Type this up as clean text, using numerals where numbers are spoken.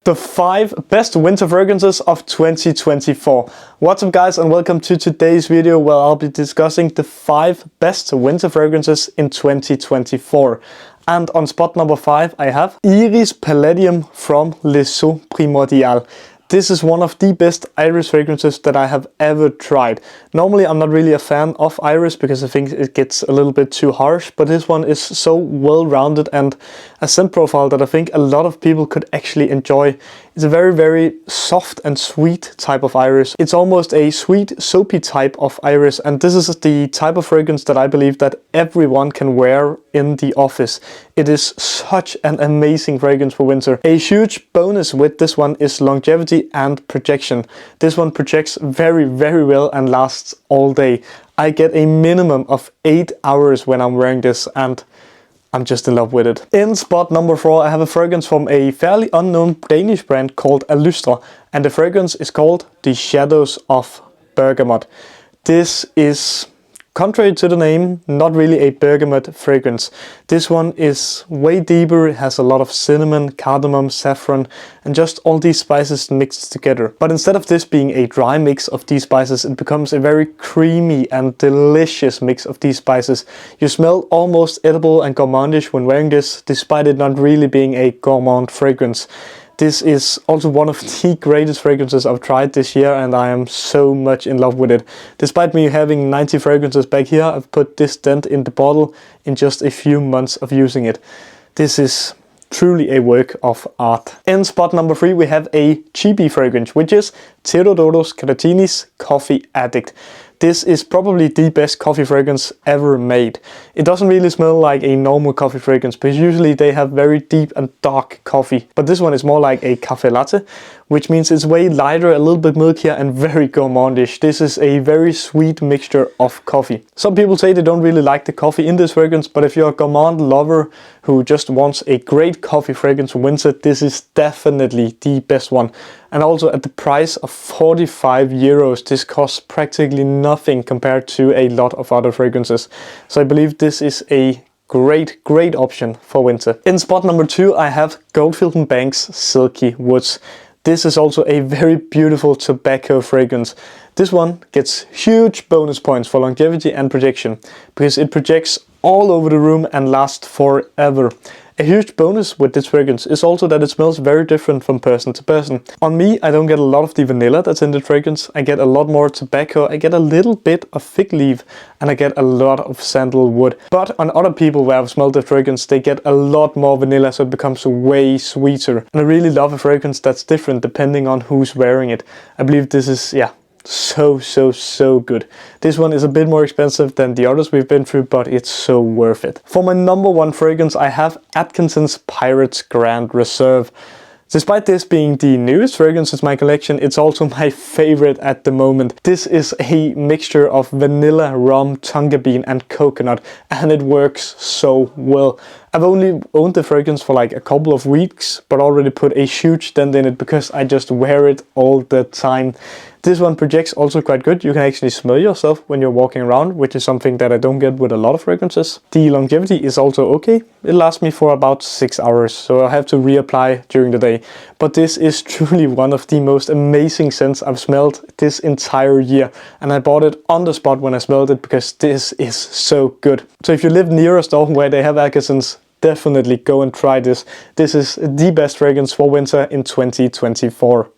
The 5 best winter fragrances of 2024. What's up guys, and welcome to today's video where I'll be discussing the 5 best winter fragrances in 2024. And on spot number 5 I have Iris Palladium from Les Eaux Primordiales. This is one of the best iris fragrances that I have ever tried. Normally I'm not really a fan of iris because I think it gets a little bit too harsh, but this one is so well-rounded and a scent profile that I think a lot of people could actually enjoy. It's a very soft and sweet type of iris. It's almost a sweet soapy type of iris, and this is the type of fragrance that I believe that everyone can wear in the office. It is such an amazing fragrance for winter. A huge bonus with this one is longevity and projection. This one projects very well and lasts all day. I get a minimum of 8 hours when I'm wearing this, and I'm just in love with it. In spot number 4 I have a fragrance from a fairly unknown Danish brand called Alystra, and the fragrance is called The Shadows of Bergamot. This is, contrary to the name, not really a bergamot fragrance. This one is way deeper. It has a lot of cinnamon, cardamom, saffron, and just all these spices mixed together. But instead of this being a dry mix of these spices, it becomes a very creamy and delicious mix of these spices. You smell almost edible and gourmandish when wearing this, despite it not really being a gourmand fragrance. This is also one of the greatest fragrances I've tried this year, and I am so much in love with it. Despite me having 90 fragrances back here, I've put this dent in the bottle in just a few months of using it. This is truly a work of art. In spot number 3 we have a cheapy fragrance, which is Theodoros Katartinis Coffee Addict. This is probably the best coffee fragrance ever made. It doesn't really smell like a normal coffee fragrance, because usually they have very deep and dark coffee. But this one is more like a cafe latte, which means it's way lighter, a little bit milkier, and very gourmandish. This is a very sweet mixture of coffee. Some people say they don't really like the coffee in this fragrance, but if you're a gourmand lover who just wants a great coffee fragrance for winter, this is definitely the best one. And also at the price of 45 euros, this costs practically nothing compared to a lot of other fragrances. So I believe this is a great option for winter. In spot number 2 I have Goldfield & Banks Silky Woods. This is also a very beautiful tobacco fragrance. This one gets huge bonus points for longevity and projection, because it projects all over the room and lasts forever. A huge bonus with this fragrance is also that it smells very different from person to person. On me, I don't get a lot of the vanilla that's in the fragrance. I get a lot more tobacco, I get a little bit of fig leaf, and I get a lot of sandalwood. But on other people where I've smelled the fragrance, they get a lot more vanilla, so it becomes way sweeter. And I really love a fragrance that's different depending on who's wearing it. I believe this is, so good. This one is a bit more expensive than the others we've been through, but it's so worth it. For my number 1 fragrance I have Atkinson's Pirates Grand Reserve. Despite this being the newest fragrance in my collection, it's also my favorite at the moment. This is a mixture of vanilla, rum, tonka bean and coconut, and it works so well. I've only owned the fragrance for like a couple of weeks, but already put a huge dent in it because I just wear it all the time. This one projects also quite good. You can actually smell yourself when you're walking around, which is something that I don't get with a lot of fragrances. The longevity is also okay. It lasts me for about 6 hours, so I have to reapply during the day. But this is truly one of the most amazing scents I've smelled this entire year. And I bought it on the spot when I smelled it because this is so good. So if you live near a store where they have Atkinson's, definitely go and try this. This is the best fragrance for winter in 2024.